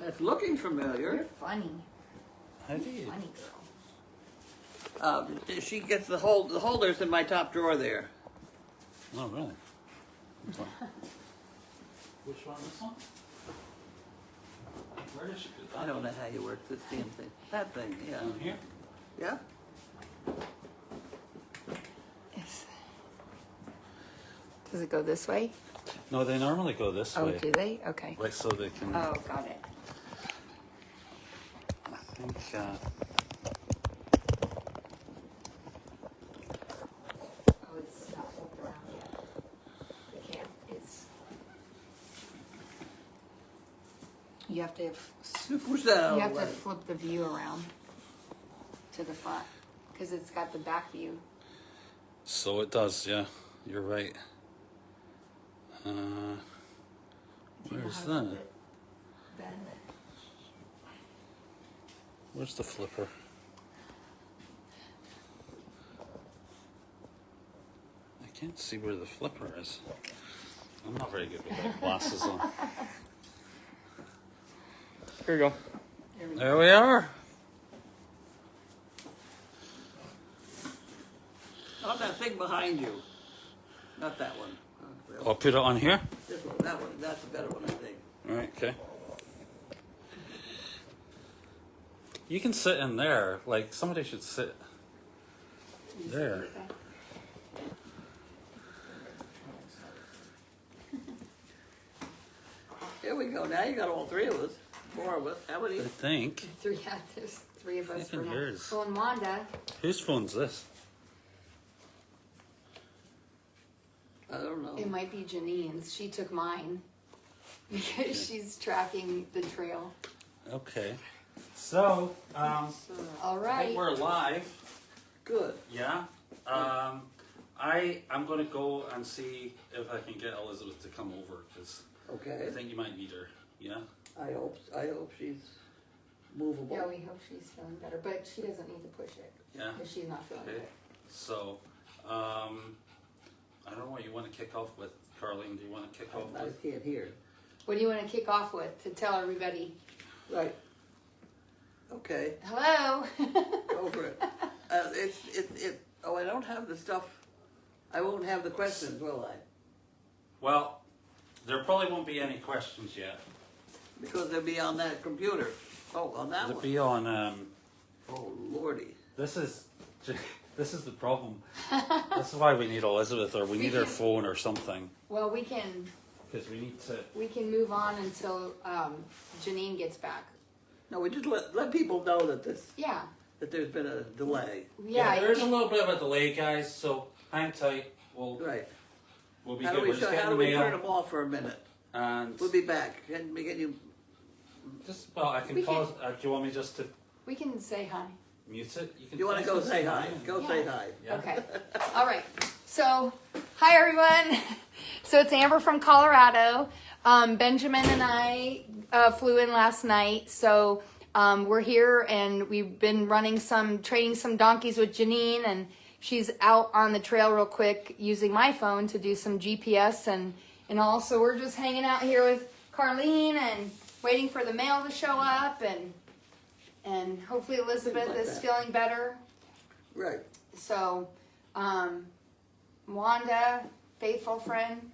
It's looking familiar. You're funny. I You're did. funny girl. She gets the holders in my top drawer there. Oh, really? Which one? This one? Where did she put that? I don't know how you work this damn thing. That thing, yeah. Down here? Yeah? Yes. Does it go this way? No, they normally go this Oh, way. do they? Okay. Like so they can. Oh, got it. I think. Oh, it's not flipped around yet. The cam is. You have to Push that out you of have the to way. flip the view around to the front because it's got the back view. So it does, yeah. You're right. Do you know Where's how to flip that? it, Ben? Where's the flipper? I can't see where the flipper is. I'm not very good without glasses on. Here you go. There we are. On that thing behind you. Not that one. I'll put it on here. This one, that one. That's a better one, I think. All right, okay. You can sit in there. Like somebody should sit there. Here we go. Now you got all three of us. Four of us. How many? I think. Three, yeah, there's three of us Look for at now. yours. Well, and Wanda, Whose phone's this? I don't know. it might be Janine's. She took mine because she's tracking the trail. Okay. So, All I right. think we're live. Good. Yeah. I'm going to go and see if I can get Elizabeth to come over because Okay. I think you might need her. Yeah. I hope she's movable. Yeah, we hope she's feeling better, but she doesn't need to push it Yeah. because she's not feeling Okay. good. So, I don't know what you want to kick off with, Carlene. Do you want to kick off I with? can't hear. What do you want to kick off with to tell everybody? Right. Okay. Hello. Go for it. Oh, I don't have the stuff. I won't have the questions, will I? Well, there probably won't be any questions yet. Because they'll be on that computer. Oh, on that It'll one. be on. Oh, lordy. This is the problem. This is why we need Elizabeth, or we need her phone or something, Well, we can because we need to. move on until Janine gets back. No, we just let people know that Yeah. that there's been a delay. Yeah. There's a little bit of a delay, guys. So hang tight. Right. We'll be How good. do We're we just how getting do the we turn mail, them off for a minute? and We'll be back. Can you? just I can We pause. Do you want me just to We can say hi. mute it? You want to go say hi? Go say Yeah. hi. Yeah. Okay. All right. So, hi everyone. So it's Amber from Colorado. Benjamin and I flew in last night. So we're here and we've been training some donkeys with Janine, and she's out on the trail real quick using my phone to do some GPS and all. So we're just hanging out here with Carlene and waiting for the mail to show up, and hopefully Elizabeth Things like is that. feeling better. Right. So, Wanda, faithful friend.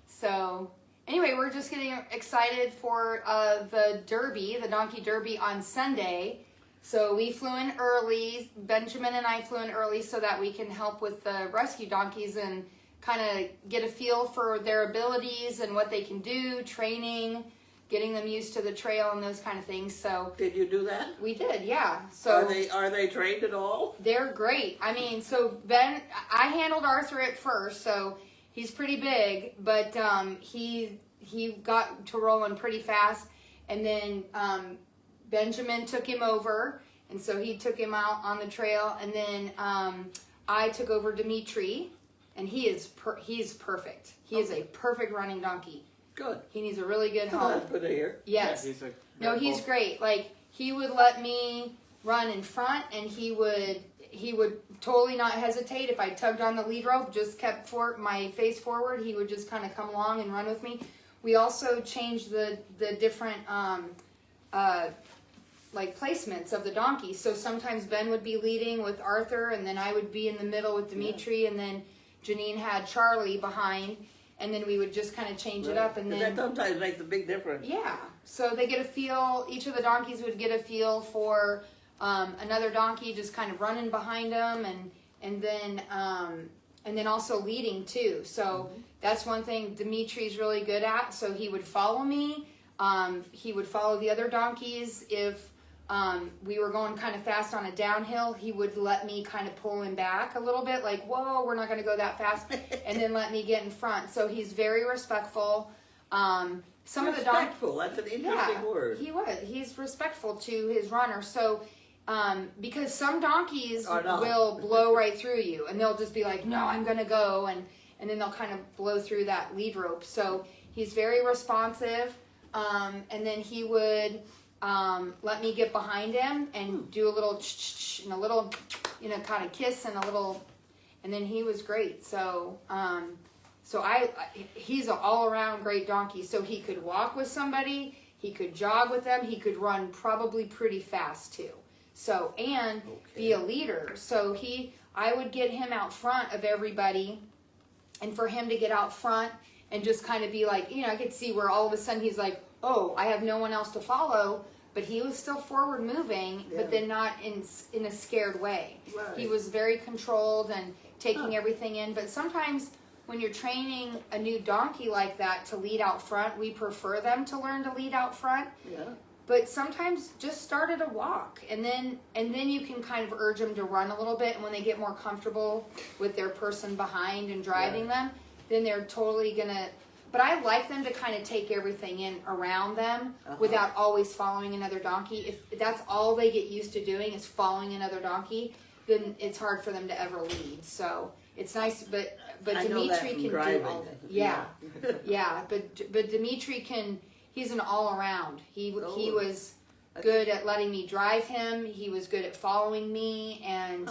So, anyway, we're just getting excited for the Derby, the Donkey Derby on Sunday. So we flew in early. Benjamin and I flew in early so that we can help with the rescue donkeys and kind of get a feel for their abilities and what they can do, training, getting them used to the trail and those kind of things. So Did you do that? we did, yeah. So Are they trained at all? they're great. I mean, so Ben, I handled Arthur at first, so he's pretty big, but he got to rolling pretty fast, and then Benjamin took him over, and so he took him out on the trail, and then I took over Dimitri, and he's perfect. He is a perfect running donkey. Good. He needs a really good Oh, home. that's good to hear. Yes. Yeah, he's a No, very he's cool- great. Like, he would let me run in front, and he would totally not hesitate. If I tugged on the lead rope, just kept my face forward, he would just kind of come along and run with me. We also changed the different like placements of the donkeys. So sometimes Ben would be leading with Arthur, and then I would be in the middle with Dimitri, and then Janine had Charlie behind, and then we would just kind of change it up. And then that sometimes makes a big difference. yeah, so they get a feel. Each of the donkeys would get a feel for another donkey, just kind of running behind them, and then also leading too. So that's one thing Dimitri's really good at. So he would follow me. He would follow the other donkeys. If we were going kind of fast on a downhill, he would let me kind of pull him back a little bit, like, whoa, we're not going to go that fast, and then let me get in front. So he's very respectful. Some of the donkeys, Respectful, that's an interesting word. he's respectful to his runner. So because some donkeys Or not. will blow right through you, and they'll just be like, no, I'm going to go, and then they'll kind of blow through that lead rope. So he's very responsive, and then he would let me get behind him and do a little ch-ch-ch and a little, kind of kiss and a little, and then he was great. So, he's an all-around great donkey. So he could walk with somebody, he could jog with them, he could run probably pretty fast too. So, and be a leader. So I would get him out front of everybody, and for him to get out front and just kind of be like, I could see where all of a sudden he's like, oh, I have no one else to follow, but he was still forward moving, but then not in a scared way. Right. He was very controlled and taking everything in. But sometimes when you're training a new donkey like that to lead out front, we prefer them to learn to lead out front. Yeah. But sometimes just start at a walk, and then you can kind of urge them to run a little bit. And when they get more comfortable with their person behind and driving them, then they're totally gonna. But I like them to kind of take everything in around them without always following another donkey. If that's all they get used to doing is following another donkey, then it's hard for them to ever lead. So it's nice, but I know that Dimitri from can driving. do all. Yeah, yeah. But Dimitri can. He's an all around. He was good at letting me drive him. He was good at following me, and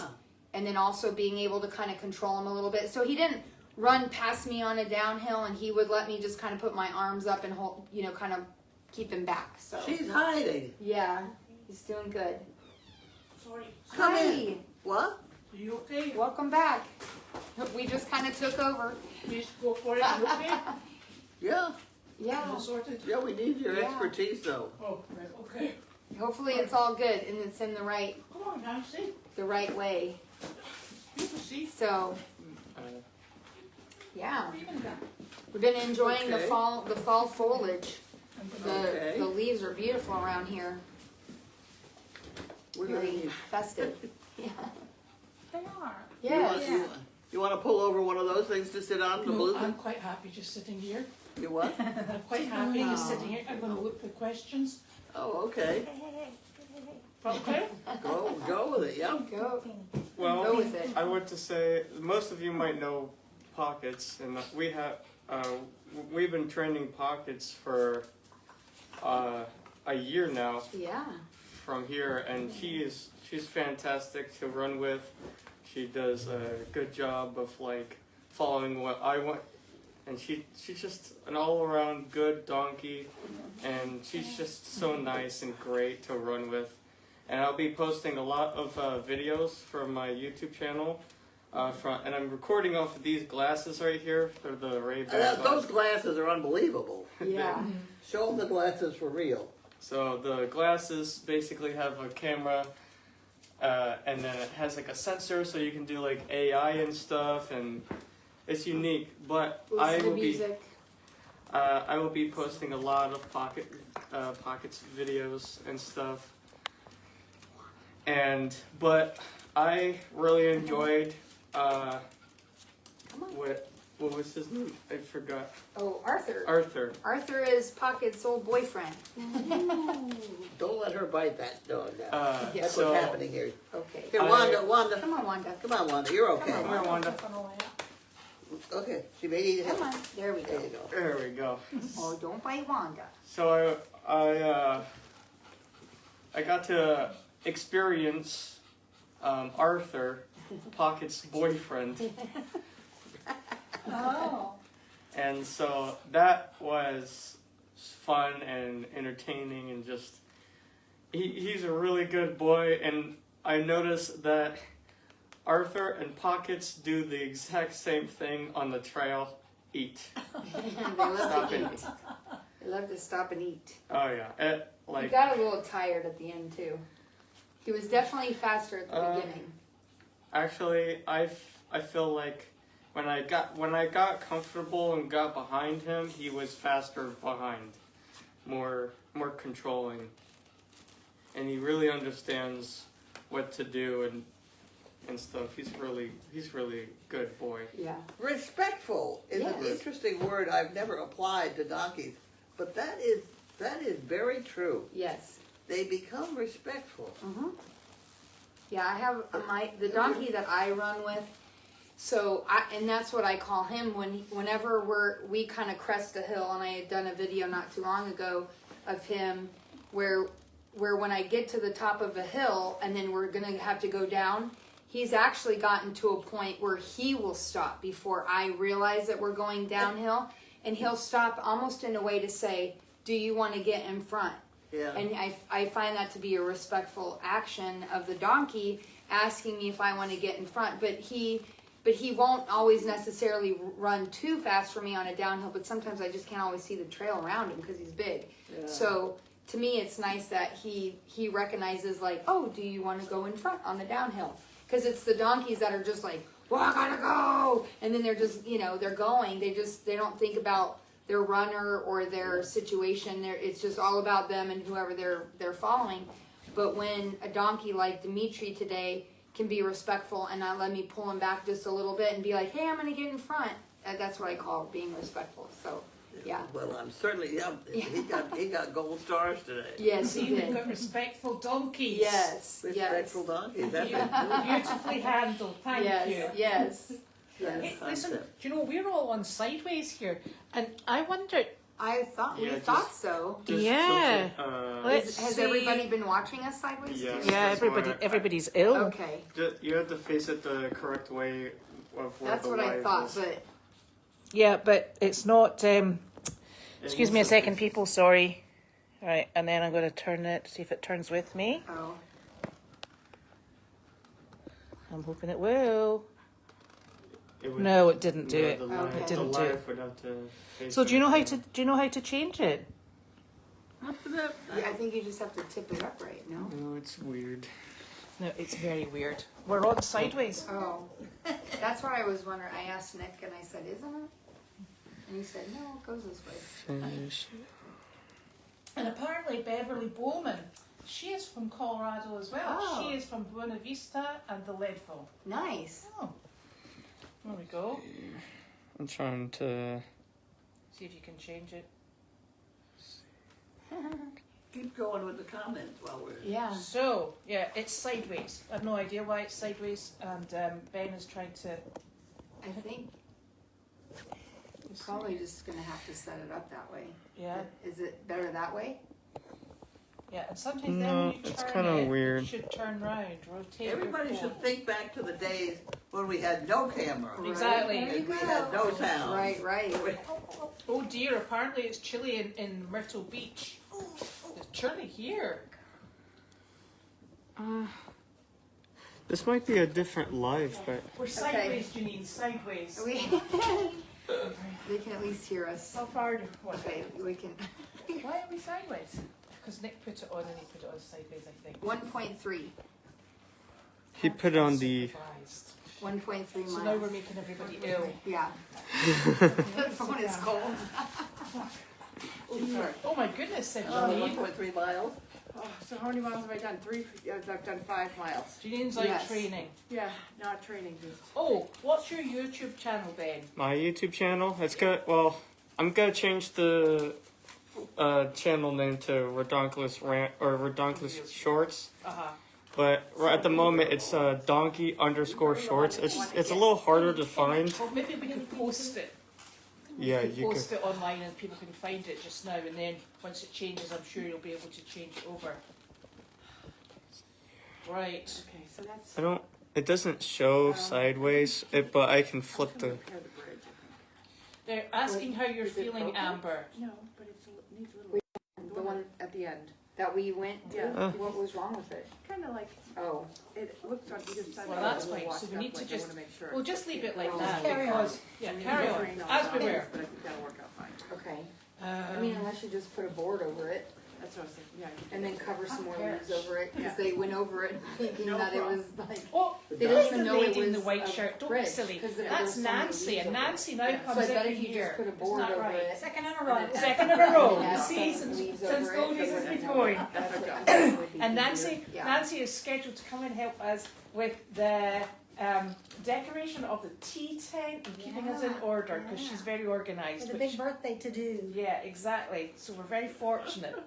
then also being able to kind of control him a little bit. So he didn't run past me on a downhill, and he would let me just kind of put my arms up and hold, kind of keep him back. So She's hiding. yeah, he's doing good. Sorry. Come Hi. in. What? Are you okay? Welcome back. We just kind of took over. Please go for it. You okay? Yeah. Yeah. All sorted? Yeah, we need your Yeah. expertise though. Oh, right. Okay. Hopefully it's all good and it's in the right Come on, Nancy. way. You can see. So yeah, Even that. we've been enjoying the Okay. fall foliage. Okay. The leaves are beautiful around here. We're gonna Very need- festive. Yeah. They are. Yeah. You want to pull over one of those things to sit on the No, blue? I'm quite happy just sitting here. You what? I'm quite happy just sitting here. I'm going to look for questions. Oh, okay. Okay? Go with it. Yeah. Go. Well, Go with it. I want to say most of you might know Pockets, and we've been training Pockets for a year now Yeah. from here, and she's fantastic to run with. She does a good job of following what I want, and she's just an all-around good donkey, and she's just so nice and great to run with. And I'll be posting a lot of videos from my YouTube channel. And I'm recording off of these glasses right here. They're the Ray-Ban Those glasses are unbelievable. Yeah. Show them the glasses for real. So the glasses basically have a camera, and then it has a sensor, so you can do AI and stuff, and it's unique. But Listen to music. I will be posting a lot of Pockets videos and stuff. But I really enjoyed what was his name? I forgot. Oh, Arthur. Arthur. Arthur is Pocket's old boyfriend. Don't let her bite that dog now. That's so what's happening here. Okay. Here, Wanda. Come on, Wanda. Come on, Wanda. You're okay. Come Come here, Wanda. Okay. She may need help. Come on. There we There go. you go. There we go. Oh, don't bite Wanda. So I got to experience Arthur, Pocket's boyfriend, Oh. and so that was fun and entertaining, and just he's a really good boy, and I noticed that Arthur and Pockets do the exact same thing on the trail. Eat. They love Stop to and eat. They love to stop and eat. Oh yeah, He got a little tired at the end too. He was definitely faster at the beginning. actually, I feel like when I got comfortable and got behind him, he was faster behind, more controlling, and he really understands what to do and stuff. He's really a good boy. Yeah. Respectful is an Yes. interesting word I've never applied to donkeys, but that is very true. Yes. They become respectful. Mm-hmm. Yeah, I have the donkey that I run with. So and that's what I call him whenever we kind of crest a hill, and I had done a video not too long ago of him where when I get to the top of a hill and then we're gonna have to go down, he's actually gotten to a point where he will stop before I realize that we're going downhill, and he'll stop almost in a way to say, "Do you want to get in front?" Yeah. And I find that to be a respectful action of the donkey asking me if I want to get in front. But he won't always necessarily run too fast for me on a downhill, but sometimes I just can't always see the trail around him because he's big. Yeah. So to me, it's nice that he recognizes, like, oh, do you want to go in front on the downhill? Because it's the donkeys that are just like, well, I gotta go. And then they're just, they're going. They don't think about their runner or their situation. It's just all about them and whoever they're following. But when a donkey like Dimitri today can be respectful and not let me pull him back just a little bit and be like, hey, I'm gonna get in front. That's what I call being respectful. So, yeah. Well, I'm certainly, he got gold stars today. Yes, See, he we've did. got respectful donkeys. Yes, yes. Respectful donkeys. That's Beautifully handled. Thank you. Yes. Hey, listen, do concept. you know, we're all on sideways here, and I wondered, I thought we Yeah, thought just- so. Just Yeah. something, Let's Has see. everybody been watching us sideways? Yes. too? Yeah, That's why everybody's ill. Okay, you have to face it the correct way of where that's the what I light thought. is. But Yeah, but it's not. It Excuse me a needs to second, be- people. Sorry. All right, and then I'm going to turn it. See if it turns with me. oh, I'm hoping it will. It would- No, it didn't do no, it. The Okay. light, It the didn't do light it. would have to face So do you know how everything. to change it? I think you just have to tip it up right. No. No, it's weird. No, it's very weird. We're on sideways. Oh, that's what I was wondering. I asked Nick and I said, "Isn't it?" And he said, "No, it goes this way." Finish. And apparently Beverly Bowman, she is from Colorado as well. Oh. She is from Buena Vista and the Leadville. Nice. Oh, there we go. I'm trying to. See if you can change it. Keep going with the comments while we're. Yeah. So, yeah, it's sideways. I have no idea why it's sideways, and Ben is trying to... I think we're probably just gonna have to set it up that way. Yeah, Is it better that way? yeah, and sometimes then No, when you it's turn kinda it, weird. you should turn round, rotate your Everybody phone. should think back to the days when we had no camera. Right. Exactly. And we had no sound. Right, right. Oh dear, apparently it's chilly in Myrtle Beach. It's chilly here. This might be a different live, but We're sideways, Janine, sideways. They can at least hear us. How far do what? Okay, we can. Why are we sideways? Because Nick put it on and he put it on sideways, I think. 1.3. he put on the. Surprised. 1.3 miles. So now we're making everybody ill. Yeah. The phone is cold. Oh, sorry. Oh my goodness, said Oh, Janine. 1.3 miles. Oh, so how many miles have I done? I've done 5 miles. Janine's like Yes. training. Yeah, not training, just. Oh, what's your YouTube channel, Ben? My YouTube channel. It's good. Well, I'm gonna change the channel name to Redonkulous Rant or Redonkulous Shorts. Uh-huh. But right at the moment, it's donkey_shorts. It's a little harder to find. Well, maybe we can post it. Yeah, You can you could. post it online and people can find it just now, and then once it changes, I'm sure you'll be able to change it over. Right. Okay, so that's. I don't. It doesn't show sideways, but I can flip the. Repair the bridge, I They're asking how you're Is it feeling, broken? Amber. think. No, but it needs a little. The one at the end. that we went to? Yeah. What was wrong with it? Kind of like, Oh, it looks on either side. Well, of that's the fine. washed So we up, need to like, I just- wanna make sure. We'll just leave it like Oh, that carry because yeah, carry on as we were. But I think that'll work out fine. okay. I mean, unless you just put a board over it That's what I was thinking, yeah. and then cover some more cares? leaves over it, because Yeah. they went over it thinking No that problem. it was like, Oh, they there's didn't the even know it lady in the was white a shirt. Don't be bridge, silly. 'cause there That's was so many Nancy, leaves and over it. Nancy now Yeah. comes So I in bet if you here. just put a Isn't board that over right? it. Second in a row. Second in a row. Yeah, You see, some since leaves since over it, Goldy's because has been I know going. That's what our I'm job. thinking would be And easier. Nancy, Yeah. Nancy is scheduled to come and help us with the decoration of the tea tent and keeping us in Yeah, order because yeah. she's very organised. It's a which- big birthday to do. Yeah, exactly. So we're very fortunate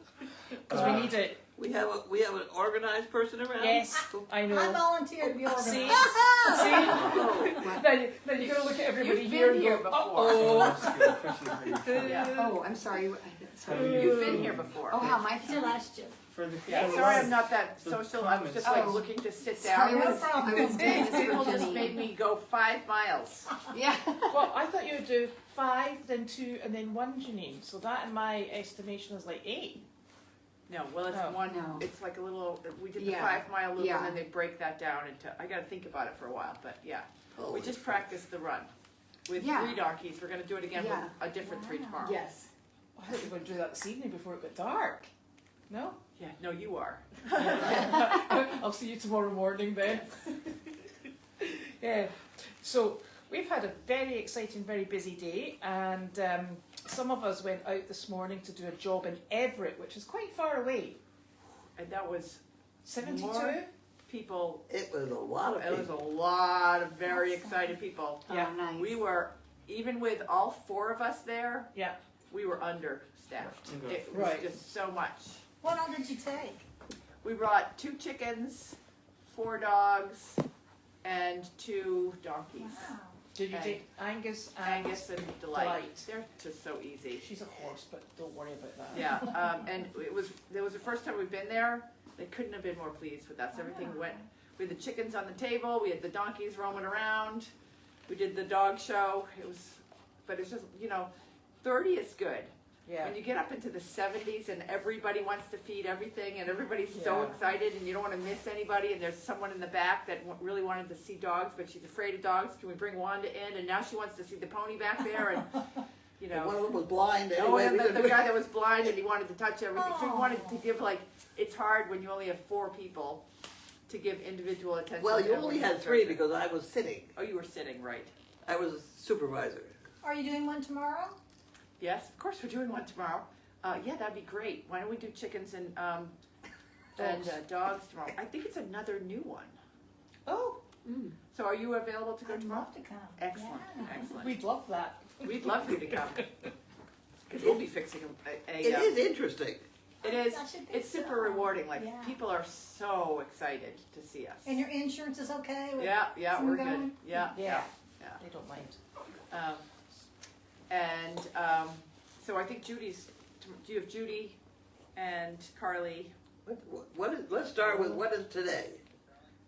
because we need it. We have an organized person around? Yes, I know. I volunteer to be organized. See, see. Oh, Then you gotta look at everybody You've here been and here go, before. uh-oh. Yeah. Oh, I'm sorry. Sorry. You've been here before. Oh, how my It's your last year. For the Yeah, for sorry the- I'm not that For social, I was just like Oh. looking to sit Sorry, down. I was, I was doing this People for just Janine. made me go 5 miles. Yeah. Well, I thought you would do 5, then 2, and then 1, Janine. So that, in my estimation, is like 8. No, well, it's Oh. one, No. it's like a little, we did the Yeah. 5 mile loop Yeah. and then they break that down into, I gotta think about it for a while, but yeah. holy We just practiced the run with Yeah. 3 donkeys. We're gonna do it again Yeah. with a different 3 tomorrow. Yes. I thought you were going to do that this evening before it got dark. No? Yeah, no, you are. I'll see you tomorrow morning then. Yeah. So we've had a very exciting, very busy day, and some of us went out this morning to do a job in Everett, which is quite far away. And that was 72? More? people, It was a lot of it was a people. lot of very excited people. Yeah. Oh, nice. We were, even with all 4 of us there, Yeah. we were understaffed. Okay. It was Right. just so much. What all did you take? We brought 2 chickens, 4 dogs, and 2 donkeys. Wow. Did you And take Angus and Angus and Delight. Delight. They're just so easy. She's a horse, but don't worry about that. Yeah, and it was the first time we've been there. They couldn't have been more pleased with us. Everything went. We had the chickens on the table. We had the donkeys roaming around. We did the dog show. It was, but it's just 30 is good. Yeah. When you get up into the 70s and everybody wants to feed everything and everybody's so Yeah. excited and you don't want to miss anybody and there's someone in the back that really wanted to see dogs but she's afraid of dogs. Can we bring Wanda in? And now she wants to see the pony back there and And one of them was blind Oh, anyway. and we the couldn't- guy that was blind and he wanted to touch everything. So he wanted to Oh. give it's hard when you only have 4 people to give individual attention. Well, to you only every had 3 person. because I was sitting. Oh, you were sitting, right? I was a supervisor. Are you doing one tomorrow? Yes, of course we're doing one tomorrow. Yeah, that'd be great. Why don't we do chickens and dogs tomorrow? I think it's another new one. Oh, So are you available to go I'd tomorrow? love to come. Excellent, Yeah. excellent. we'd love that. We'd love you to come. Because we'll be fixing It is interesting. It is. I should think It's super so. rewarding. Like Yeah. people are so excited to see us. And your insurance is okay? With Yeah, someone we're good. going? Yeah, Yeah. yeah. They don't mind. So I think Judy's. Do you have Judy and Carly? Let's start with what is today.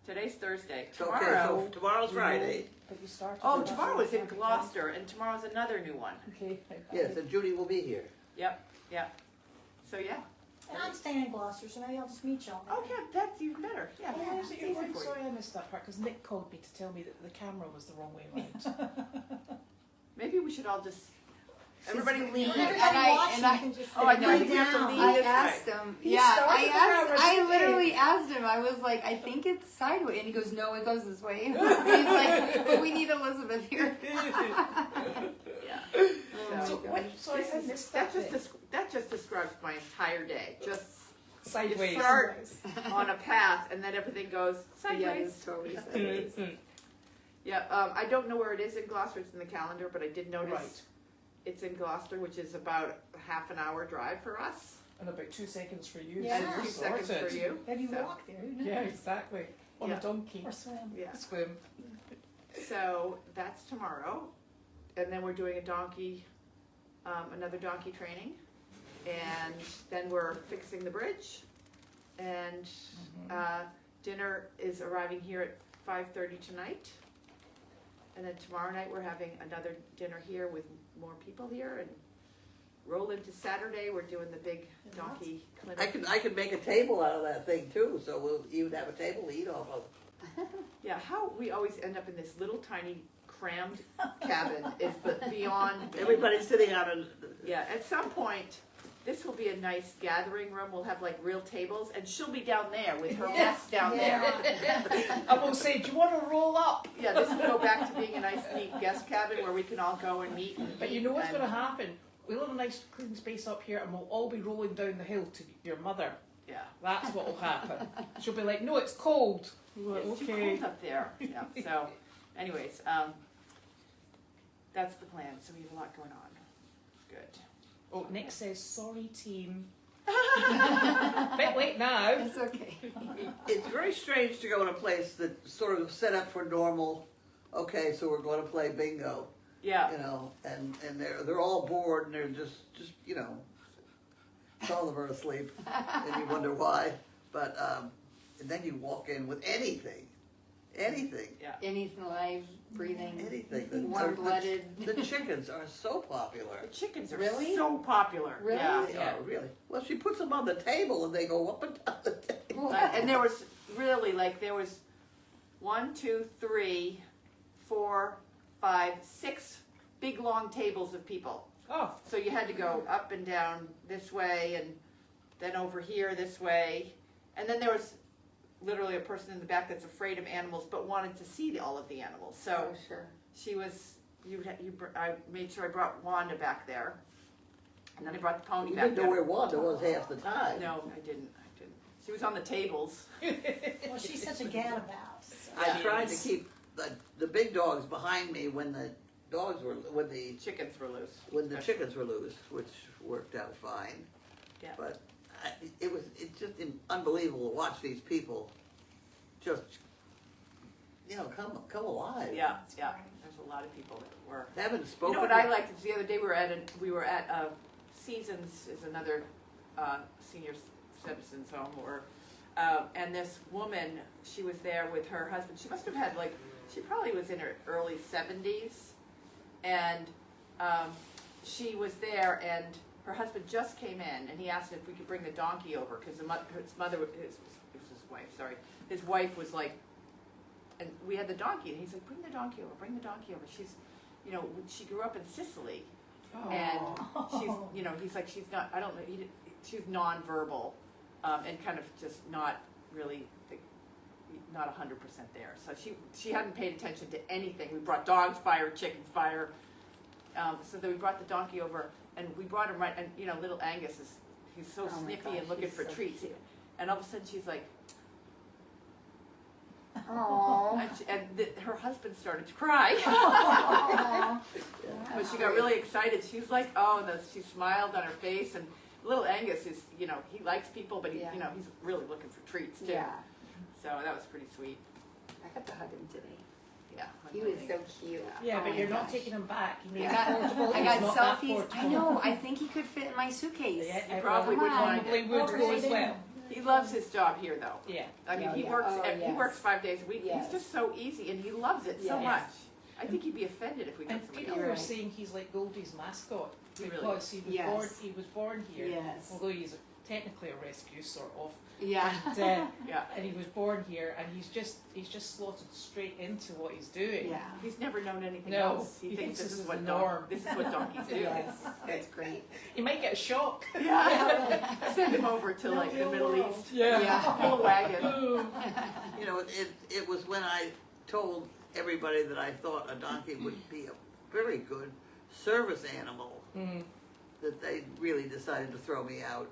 Today's Thursday. Okay, Tomorrow. so tomorrow's Friday. But you started. Oh, with tomorrow us. is in Gloucester, and tomorrow's another new one. Okay. Yes, and Judy will be here. Yep. So yeah. And I'm staying in Gloucester, so maybe I'll just meet y'all there. Okay, that's even better. Yeah. Oh, it's so easy you're for you. sorry I missed that part because Nick called me to tell me that the camera was the wrong way around. Maybe we should all just. Everybody leave. Everybody I- watching and I- can just Oh, I sit know, you have to down. leave. I this asked way. him. He Yeah, started the camera, I didn't he? literally asked him. I was like, I think it's sideways, and he goes, No, it goes this way. He's like, But we need Elizabeth here. Yeah. Oh So my what? gosh. Sorry, I missed that. That just describes my entire day. Just Sideways. You start on a path, and then everything goes Yeah, sideways. it's totally sideways. Yeah, I don't know where it is in Gloucester. It's in the calendar, but I did notice Right. it's in Gloucester, which is about a half an hour drive for us, And about 2 seconds for you. Yeah. and so a few you're seconds for sorted. you. Maybe So, walk there, who knows? Yeah, exactly. On Yeah. a donkey. Or swim. Yeah. Swim. So that's tomorrow, and then we're doing another donkey training, and then we're fixing the bridge, and dinner is arriving here at 5:30 tonight, and then tomorrow night we're having another dinner here with more people here, and roll into Saturday, we're doing the big donkey clinic. I could make a table out of that thing too, so we'll even have a table to eat off of. Yeah, how we always end up in this little tiny crammed cabin is but beyond. Everybody's sitting on a. Yeah, at some point, this will be a nice gathering room. We'll have like real tables, and she'll be down there with her guests down there. I will say, do you want to roll up? Yeah, this will go back to being a nice, neat guest cabin where we can all go and meet. And But you eat know what's and- going to happen? We'll have a nice clean space up here and we'll all be rolling down the hill to your mother. Yeah. That's what will happen. She'll be like, no, it's cold. We're like, It's too okay. cold up there. Yeah. So, anyways, that's the plan. So we have a lot going on. Good. Oh, Nick says, sorry, team. Bit late now. It's okay. It's very strange to go in a place that's sort of set up for normal. Okay, so we're going to play bingo. Yeah. You know, and they're all bored and they're just you know, some of them are asleep, and you wonder why. But and then you walk in with anything. Yeah. Anything live, breathing, Anything. warm-blooded. The chickens are so popular. The chickens are Really? so popular. Really? Yeah. They are really. Well, she puts them on the table and they go up and down the table. And there was really there was 1, 2, 3, 4, 5, 6 big long tables of people. Oh, So you had to go up and down this way and then over here this way. And then there was literally a person in the back that's afraid of animals but wanted to see all of the animals. So Oh, sure. she was, I made sure I brought Wanda back there. And then I brought the pony You back didn't know there. where Wanda was half the time. No, I didn't. She was on the tables. Well, she's such a gadabout. So. I tried to keep the big dogs behind me when the Chickens were loose. chickens were loose, which worked out fine. Yeah. But it's just unbelievable to watch these people just come alive. Yeah, yeah. There's a lot of people that were. Haven't You spoken. know what I liked is the other day we were at Seasons is another senior citizens home, and this woman, she was there with her husband. She must have had she probably was in her early 70s, and she was there, and her husband just came in, and he asked if we could bring the donkey over because it was his wife. Sorry, his wife was like, and we had the donkey, and he's like, bring the donkey over. She's, she grew up in Sicily. And she's, he's like, she's not, I don't know, she's nonverbal, and kind of just not really, not 100% there. So she hadn't paid attention to anything. We brought dogs by her, chickens by her. So then we brought the donkey over, and we brought him right, and little Angus he's so Oh my sniffy gosh, and looking he's for so treats. cute. And all of a sudden she's like, Aww. her husband started to cry. But she got really excited. She was like, she smiled on her face. And little Angus is, he likes people, but Yeah. he's really looking for treats too. Yeah. So that was pretty sweet. I got to hug him today. Yeah. He was so cute. yeah, Oh but my you're not gosh. taking him back. You need I got, portable. I He's got not that selfies. I portable. know. I think he could fit in my suitcase. Yeah, He probably Come would on. mind probably it. would go as well. He loves his job here though. Yeah. I mean, Oh, he yeah. works. Oh, He yes. works 5 days a week. Yes. He's just so easy, and he loves it so Yes. much. I think he'd be offended if we got And somebody people else. were right. saying he's like Goldy's mascot He really because he was Yes. born. He was born here. Yes. Although he's technically a rescue sort of. Yeah. And, Yeah. and he was born here, and he's just slotted straight into what he's doing. Yeah. He's never known anything No, else. He he thinks thinks this is this what is the norm. This is what donkeys do. Yes. That's great. He might get a shock. Yeah. Send him over to like the Middle East. Yeah. Pull a wagon. It was when I told everybody that I thought a donkey would be a very good service animal that they really decided to throw me out.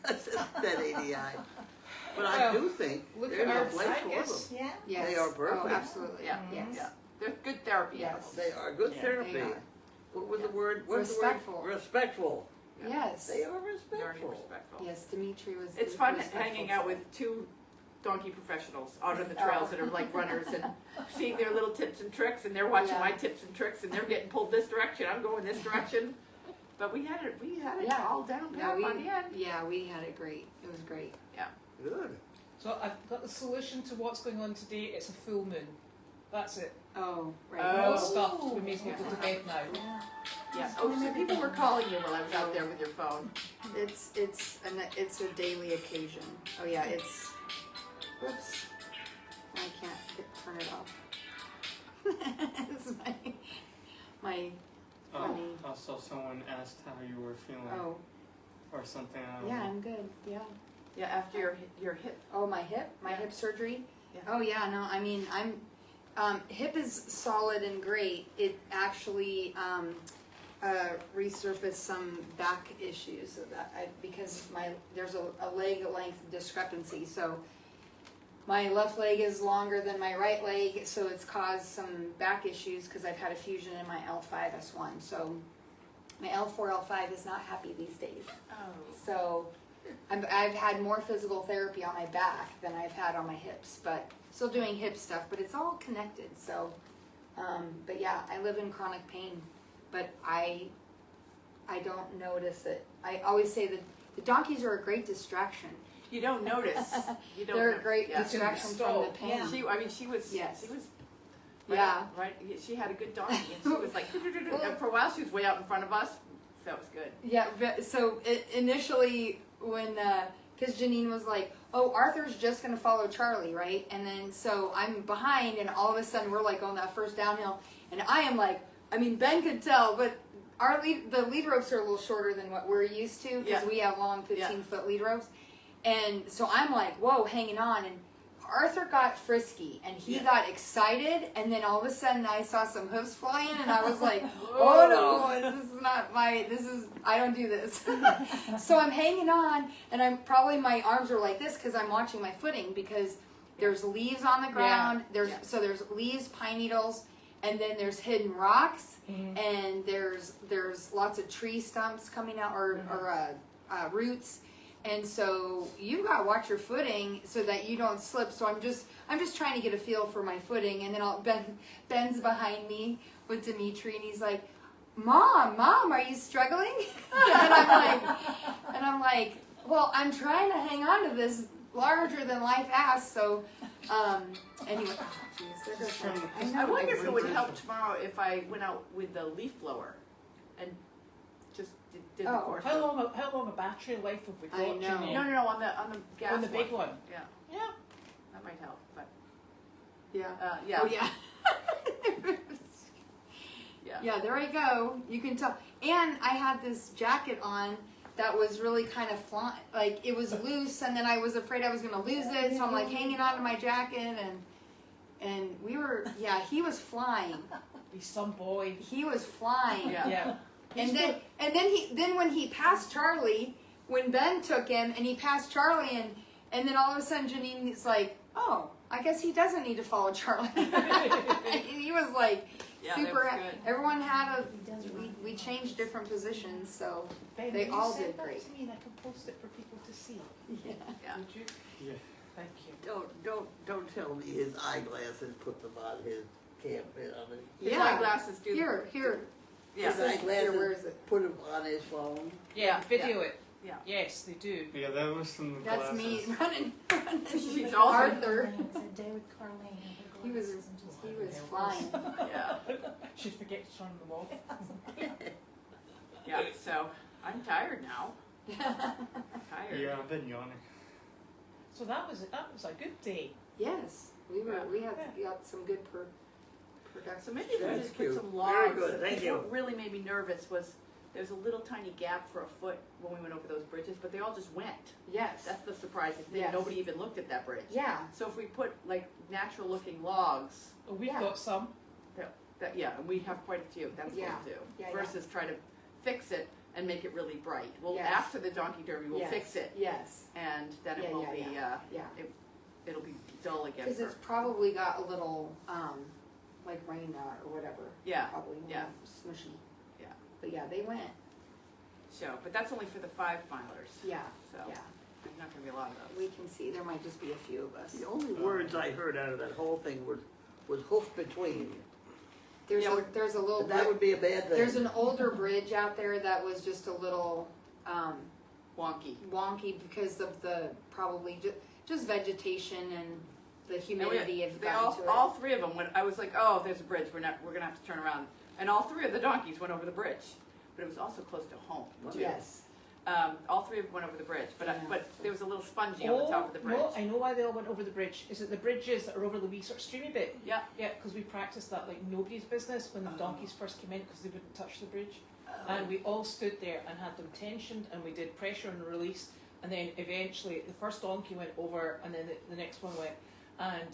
That ADI. But I do think Look there's at our a place for Angus. them. Yeah? Yes. They are perfect. Oh, absolutely. Yeah. Yes. Yeah. They're good therapy Yes. animals. They are good Yeah, therapy. they are. What was the word? What's Respectful. The word? Respectful. Yes. They are Very respectful. respectful. Yes, Dimitri was. It's was fun respectful hanging out too. with 2 donkey professionals out on the trails that are like runners and seeing their little tips and tricks, and they're watching Yeah. my tips and tricks, and they're getting pulled this direction. I'm going this direction. But we had it Yeah. all down No, pat by the end. yeah, we had it great. It was great. Good. So I've got the solution to what's going on today. It's a full moon. That's it. Oh, right. We're all Oh. stuffed. We may as well go to bed now. Yeah. Yeah. Oh, so people were calling you while I was out there with your phone. It's a daily occasion. Oh yeah, it's. Whoops. I can't turn it off. It's my funny. I saw someone asked how you were feeling Oh or something. I don't yeah, know. I'm good. Yeah. Yeah, after your hip. Oh, my hip surgery. Yeah. Oh yeah, no, I mean hip is solid and great. It actually resurfaced some back issues so that because there's a leg length discrepancy. So my left leg is longer than my right leg, so it's caused some back issues because I've had a fusion in my L5S1. So my L4, L5 is not happy these days. Oh. So I've had more physical therapy on my back than I've had on my hips, but still doing hip stuff, but it's all connected. So, but yeah, I live in chronic pain, but I don't notice it. I always say that the donkeys are a great distraction. You don't notice. You don't. They're a great yeah. distraction from the pain. Yeah. She was. Yes. She was. Yeah. Right. She had a good donkey, and she was like. And for a while, she was way out in front of us. So that was good. Yeah, but so initially when, because Janine was like, oh, Arthur's just going to follow Charlie, right? And then so I'm behind, and all of a sudden we're like on that first downhill, and I am like, I mean, Ben could tell, but the lead ropes are a little shorter than what we're used to because Yeah. we have long 15-foot lead ropes. And so I'm like, whoa, hanging on. And Arthur got frisky and he got excited. And then all of a sudden I saw some hoofs flying and I was like, oh no, this is not I don't do this. So I'm hanging on and my arms are like this because I'm watching my footing because there's leaves on the ground. So there's leaves, pine needles, and then there's hidden rocks. And there's lots of tree stumps coming out or roots. And so you've got to watch your footing so that you don't slip. So I'm just trying to get a feel for my footing. And then Ben's behind me with Dimitri, and he's like, Mom, are you struggling? and I'm like, well, I'm trying to hang on to this larger than life ass. So anyway, I wonder if it would help tomorrow if I went out with the leaf blower and just did the course. How long a battery life have we got? I know. Janine? No, on the gas On the big one. Yeah, Yeah. that might help. But yeah. yeah. Oh yeah. Yeah. Yeah, there I go. You can tell. And I had this jacket on that was really kind of flying. Like, it was loose, and then I was afraid I was going to lose it, so I'm like hanging on to my jacket, and we were, he was flying. He's some boy. He was flying. Yeah. Yeah. And then when he passed Charlie, when Ben took him, and he passed Charlie, and then all of a sudden Janine is like, oh, I guess he doesn't need to follow Charlie. He was like, super. That was good. Everyone had we changed different positions, so Ben, they will all you send did that great. to me and I can post it for people to see. Yeah. Yeah. Would you? Yeah. Thank you. Don't tell me his eyeglasses put them on his camp on it. His Yeah. eyeglasses do. Here. Yeah. His Where eyeglasses is it? put them on his phone. Yeah, video it. Yeah. Yes, they do. Yeah, that was some That's glasses. me running. She's with awesome. Arthur. It's a day with Carlene. He was flying. Yeah. She'd forget to turn them off. Yeah. So I'm tired now. Tired. Yeah, I've been yawning. So that was a good day. Yes, we got some good production. So maybe if we That's just cute. put some Very logs. good, thank you. What really made me nervous was there's a little tiny gap for a foot when we went over those bridges, but they all just went. Yes. That's the surprising thing. Yes. Nobody even looked at that bridge. Yeah. So if we put like natural looking logs, Oh, we've Yeah. got some. and we have quite a few. That's Yeah. what we'll do. Yeah, Versus try to fix it and make it really bright. Well, Yes. after the donkey derby, we'll Yes. fix it, Yes. and then it Yeah, won't yeah, be. Yeah. It'll be dull again. Because it's probably got a little, like rain or whatever. Yeah, Probably. yeah. Smushy. Yeah. But yeah, they went. So, but that's only for the 5 milers. Yeah. So Yeah. there's not going to be a lot of those. We can see there might just be a few of us. The only words I heard out of that whole thing was hoof between. There's Yeah, there's a little. And that would be a bad thing. There's an older bridge out there that was just a little Wonky. wonky because of the probably just vegetation and the And humidity have they gotten to it. all 3 of them. When I was like, oh, there's a bridge. We're gonna have to turn around. And all 3 of the donkeys went over the bridge. but it was also close to home too. Yes. All three of them went over the bridge, but there was a little spongy on the top of the bridge. No, I know why they all went over the bridge. Is it the bridges that are over the wee sort of streamy bit? Yeah. Yeah, because we practiced that like nobody's business when the donkeys first came in because they wouldn't touch the bridge. And we all stood there and had them tensioned and we did pressure and release. And then eventually the first donkey went over and then the next one went. And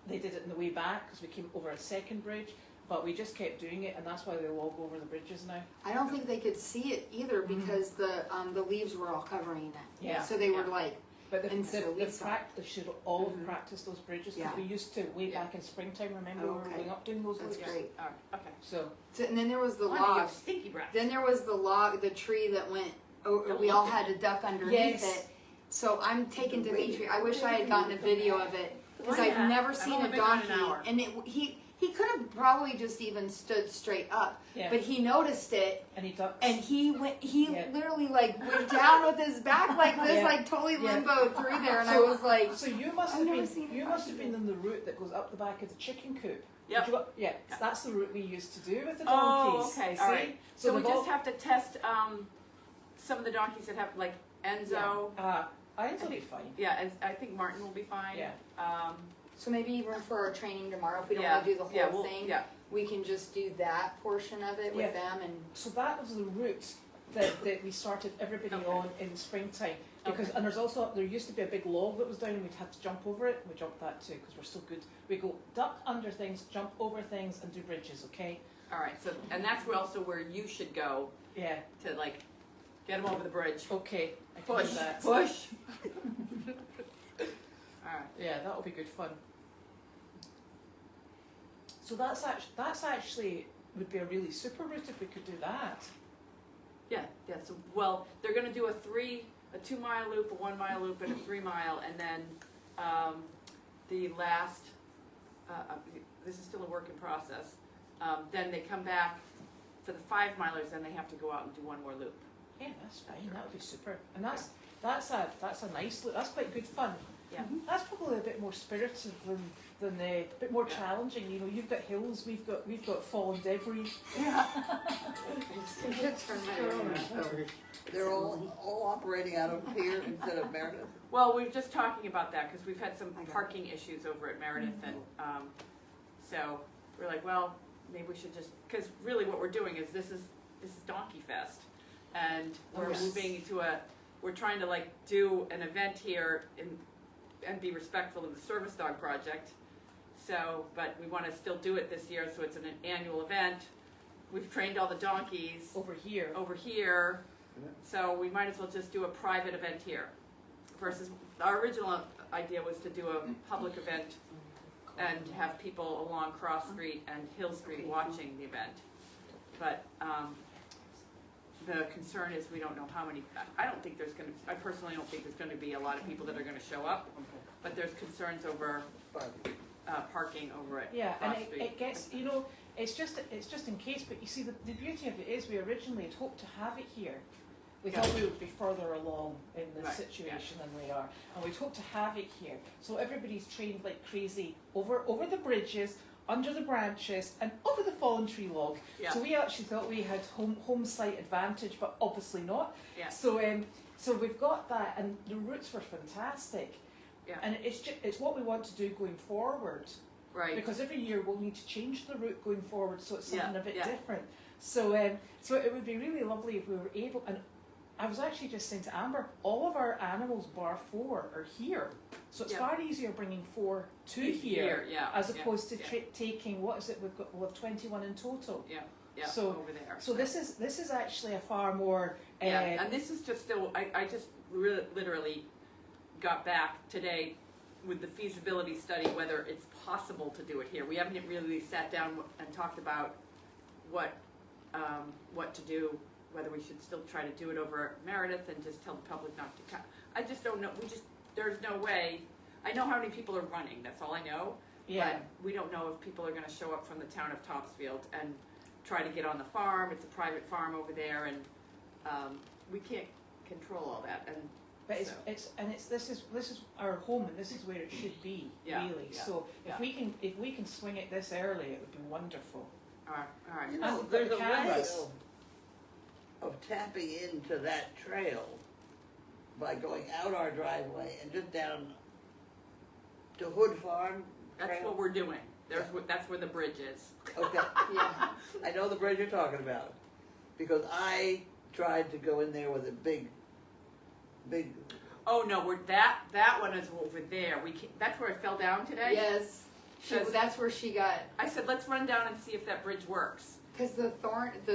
they did it in the way back because we came over a second bridge. But we just kept doing it and that's why they all go over the bridges now. I don't think they could see it either because the leaves were all covering it. Yeah. So they were like, But And so we they saw- should all have practiced those bridges because Yeah. we used to way Yeah. back in springtime. Remember Oh, we were okay. going up doing those That's loops? great. All right, okay. So and then there was the Why do you log. have stinky breath? Then there was the log, the tree that went. Don't We all look had to duck underneath Yes. it. So I'm taking Dimitri. I wish I had gotten a video of it because Why I've not? never I've seen only a been gone donkey. an hour. And he could have probably just even stood straight up, yeah, but he noticed it and he ducks. and he went. He Yeah. literally like went down with his back like this, Yeah. like totally Yeah. limboed through there. And I So- was like, So you must I've have never been seen a you must have donkey. been in the route that goes up the back of the chicken coop. Yep. Did you go- yeah, that's the route we used to do with the Oh, donkeys. okay, See? all right. So we they've all- just have to test some of the donkeys that have like Enzo. I will be fine. Yeah, and I think Martin will be fine. Yeah. so maybe even for our training tomorrow, if we don't Yeah, want to do the whole yeah, we'll- thing, yeah. we can just do that portion of it with Yeah. them and. So that was the route that we started everybody Okay. on in springtime. Because Okay. and there used to be a big log that was down and we'd had to jump over it. We jumped that too because we're so good. We go duck under things, jump over things, and do bridges. Okay. All right. So and that's also where you should go Yeah. to like get them over the bridge. Okay. I can Push, do that. push. All right. Yeah, that'll be good fun. So that's actually would be a really super route if we could do that. Yeah, yeah. So well, they're going to do a 2-mile loop, a 1-mile loop, and a 3-mile, and then the last. This is still a work in process. Then they come back for the 5-milers, then they have to go out and do one more loop. Yeah, that's fine. That would be super. And that's a nice look. That's quite good fun. Yeah. That's probably a bit more spirited than a bit more challenging. You know, you've got hills, we've got fallen debris. They're all operating out of here instead of Meredith. Well, we were just talking about that because we've had some parking issues over at Meredith, and so we're like, well, maybe we should just because really what we're doing is this is Donkey Fest, and we're moving to we're trying to like do an event here and be respectful of the Service Dog Project. So, but we want to still do it this year, so it's an annual event. We've trained all the donkeys Over here. so we might as well just do a private event here. Versus our original idea was to do a public event and have people along Cross Street and Hill Street watching the event. But the concern is we don't know how many. I personally don't think there's going to be a lot of people that are going to show up. But there's concerns over parking over at Yeah, Cross and Street. it gets, you know, it's just in case, but you see the beauty of it is we originally had hoped to have it here. We thought we would be further along in the Right, situation than we are. And we'd hoped to have it here. So everybody's trained like crazy over the bridges, under the branches, and over the fallen tree log. Yeah. So we actually thought we had home site advantage, but obviously not. Yeah. So so we've got that, and the routes were fantastic. Yeah. And it's what we want to do going forward. Right. Because every year we'll need to change the route going forward, so it's something Yeah, a bit yeah. different. So so it would be really lovely if we were able. And I was actually just saying to Amber, all of our animals bar 4 are here, so it's Yeah. far easier bringing 4 to here yeah, as yeah, opposed to yeah. taking we'll have 21 in total. Yeah, So- over there. So this is actually a far more. Yeah, and this is just still. I just literally got back today with the feasibility study whether it's possible to do it here. We haven't really sat down and talked about what to do. Whether we should still try to do it over at Meredith and just tell the public not to come. I just don't know. There's no way. I know how many people are running. That's all I know. Yeah. But we don't know if people are going to show up from the town of Topsfield and try to get on the farm. It's a private farm over there, and we can't control all that. And But so. this is our home, and this is where it should be, Yeah, really. yeah, So yeah. if we can swing it this early, it would be wonderful. All right. You know, And there's the a way. cameras. of tapping into that trail by going out our driveway and just down to Hood Farm. That's Trail? what we're doing. That's where the bridge is. Okay, Yeah. I know the bridge you're talking about, because I tried to go in there with a big, Oh no, that one is over there. That's where I fell down today. Yes. That's where she got. I said, let's run down and see if that bridge works. Because the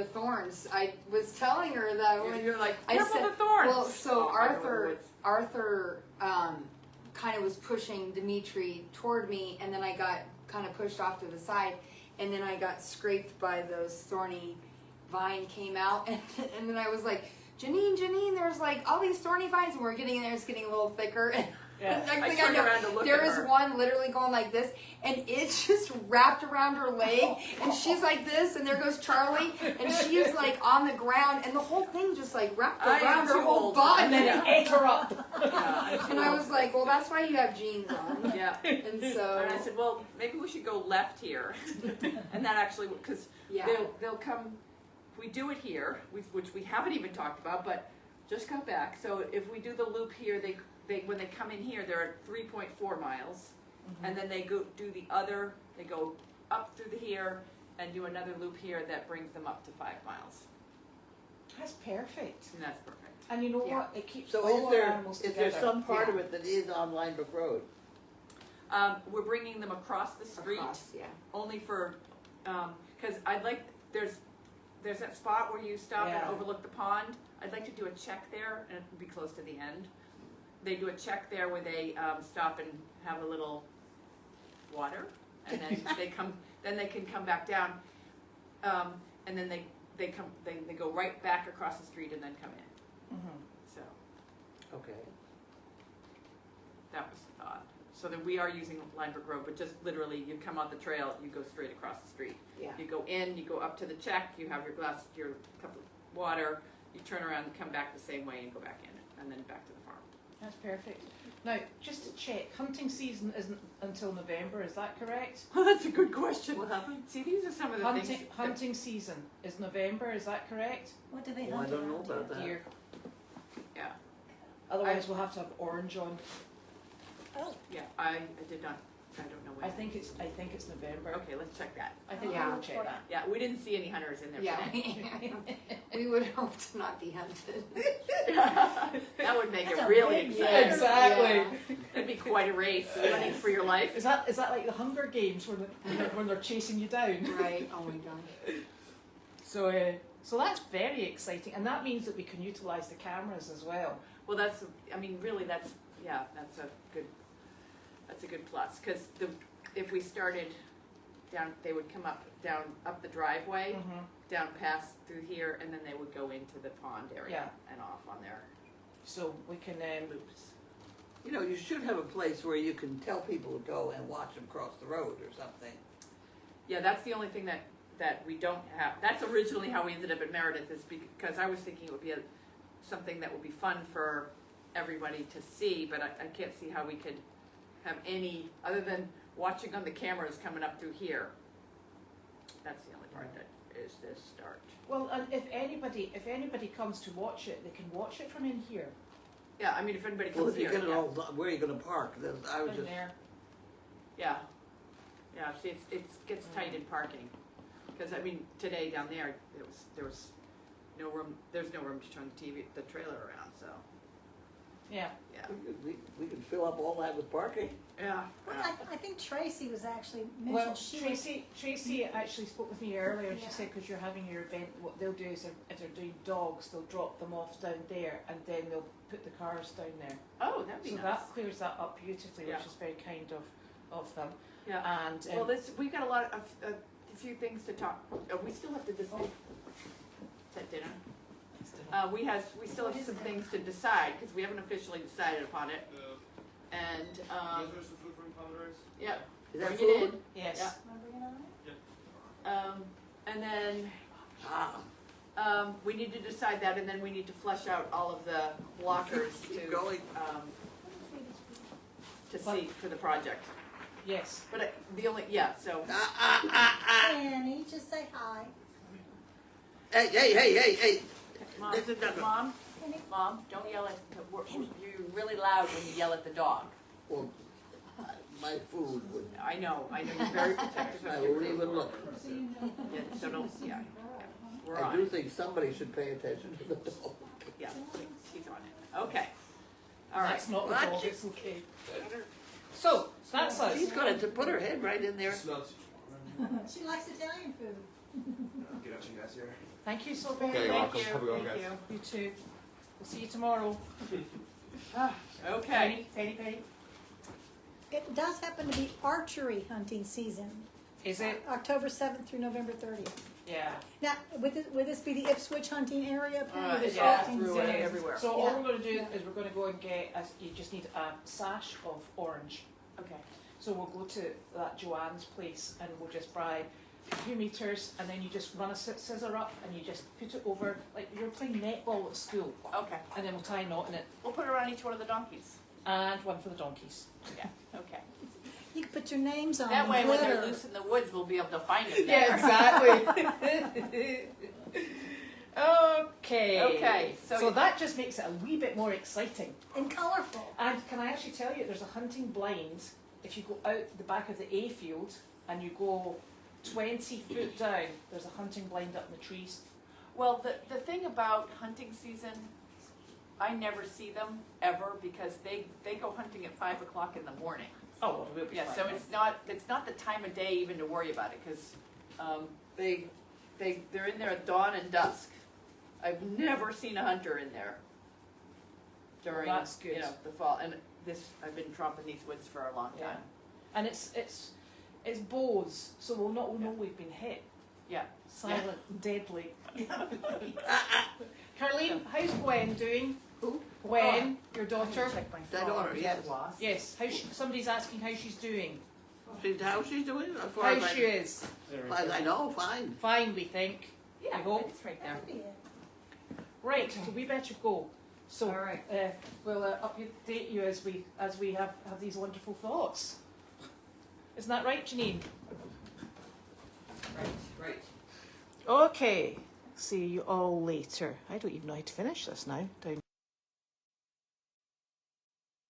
thorns. I was telling her that when You're like, I careful said, the thorns. well, so Oh, I know what it Arthur kind of was pushing Dimitri toward me, and then I got kind of pushed off to the side, and then I got scraped by those thorny vine came out, and then I was like, Janine, there's like all these thorny vines, and we're getting in there, it's getting a little thicker, and Yeah. next I thing turned know, around to look there at was her. one literally going like this, and it just wrapped around her leg, and she's like this, and there goes Charlie, and she's like on the ground, and the whole thing just like wrapped I am around her too whole old. body. And then it ate her up. And I was like, well, that's why you have jeans on. Yeah. And so, And I said, well, maybe we should go left here. And that actually, because yeah. they'll come, if we do it here, which we haven't even talked about, but just got back. So if we do the loop here, they when they come in here, they're at 3.4 miles. And then they do the other, they go up through here and do another loop here that brings them up to 5 miles. That's perfect. And that's perfect. And you know Yeah. what? It keeps so all is our animals there together. some part of Yeah. it that is on Line Brook Road? We're bringing them across the street. Across, yeah. Only for, because I'd like, there's that spot where you stop and Yeah. overlook the pond. I'd like to do a check there, and it would be close to the end. They do a check there where they stop and have a little water, and then they can come back down, and then they go right back across the street and then come in. Mhm. So Okay. that was the thought. So that we are using Linebrook Road, but just literally, you come out the trail, you go straight across the street. Yeah. You go in, you go up to the check, you have your cup of water, you turn around and come back the same way and go back in, and then back to the farm. That's perfect. Now, just to check, hunting season isn't until November, is that correct? Oh, that's a good question. What happened? See, these are some of the things. Hunting season is November, is that correct? What do they Well, I hunt don't know around about here? that. Deer. Yeah, Otherwise, we'll have to have orange on. yeah, I did not, I don't know when. I think it's November. Okay, let's check that. I think Yeah. we'll check that. Yeah, we didn't see any hunters in there Yeah. today. We would hope to not be hunted. That would make That's it a really big exciting. Exactly. That'd be quite a race, running for your life. Is that like the Hunger Games when they're chasing you down? Right. Oh my gosh. So that's very exciting, and that means that we can utilize the cameras as well. Well, really, that's a good plus, because if we started down, they would come up the driveway, down past through here, and then they would go into the pond area and off on their So we can loops. You know, you should have a place where you can tell people to go and watch them cross the road or something. Yeah, that's the only thing that we don't have. That's originally how we ended up at Meredith, is because I was thinking it would be something that would be fun for everybody to see, but I can't see how we could have any, other than watching on the cameras coming up through here. That's the only part that is this start. Well, and if anybody comes to watch it, they can watch it from in here. Yeah, I mean, if anybody Well, comes if you here, get it all, where are you gonna park? I was in just, there. Yeah, yeah. See, it gets tight in parking, because I mean, today down there there was no room. There's no room to turn the trailer around. So Yeah. yeah, we could fill up all that with parking. yeah. Well, I think Tracy was actually Well, mentioned Tracy actually spoke with me earlier, and she Yeah. said because you're having your event, what they'll do is if they're doing dogs, they'll drop them off down there, and then they'll put the cars down there. Oh, that'd be So nice. that clears that up beautifully, Yeah. which is very kind of them. Yeah. And Well, we've got a few things to talk. We still have to decide. Is that dinner? We still have some things to decide, because we haven't officially decided upon it. And some food from Pomeroy's? yeah, Is that bring it food? in. yes. Yeah. Remember it? And then Ah, we need to decide that, and then we need to flesh out all of the blockers Keep going. to see for the project. Yes. But so Annie, just say hi. Hey, Mom, This is not- Mom, don't yell at, you're really loud when you yell at the dog. Well, my food would, I know, you're very protective I of your won't food. even look. Yeah, so don't, yeah. We're I on do it. think somebody should pay attention to the dog. Yeah, he's on it. Okay. All right. That's not the What? dog, it's okay. So, that's us. She's gonna to put her head right in there. She likes Italian food. Get out you guys here. Thank you so very Okay, you're much. welcome. Have a good one, guys. You too. We'll see you tomorrow. Okay. Penny. It does happen to be archery hunting season, Is it? October 7th through November 30th. Yeah. Now, would this be the Ipswich hunting area? Apparently there's Yeah, all through kinds of- everywhere. So all Yeah. we're going to do is we're going to go and get, you just need a sash of orange. Okay. So we'll go to that Joanne's place and we'll just buy a few meters and then you just run a scissor up and you just put it over, like you're playing netball at school. Okay. And then we'll tie a knot in it. We'll put it around each one of the donkeys. And one for the donkeys. Yeah. Okay. You can put your names on That them, way, when they're glitter. loose in the woods, we'll be able to find them Yeah, there. exactly. Okay. Okay. So that just makes it a wee bit more exciting. And colorful. And can I actually tell you, there's a hunting blind. If you go out the back of the A field and you go 20 foot down, there's a hunting blind up in the trees. Well, the thing about hunting season, I never see them ever because they go hunting at 5 o'clock in the morning. Oh, well, we'll be Yeah, fine. so it's not the time of day even to worry about it because they're in there at dawn and dusk. I've never seen a hunter in there during Well, that's good. the fall. And I've been tromping these woods for a long Yeah. time. And it's bows, so we'll not know we've been hit. Yeah. Silent, deadly. Carlene, how's Gwen doing? Who? Gwen, your daughter. That daughter, yes. Yes. Somebody's asking how she's doing. How she's doing? As far How as she is. I know, fine. Fine, we think. Yeah, I hope. it's right there. That'd be it. Right, so we better go. So All right. we'll update you as we have these wonderful thoughts. Isn't that right, Janine? Right. Okay. See you all later. I don't even know how to finish this now.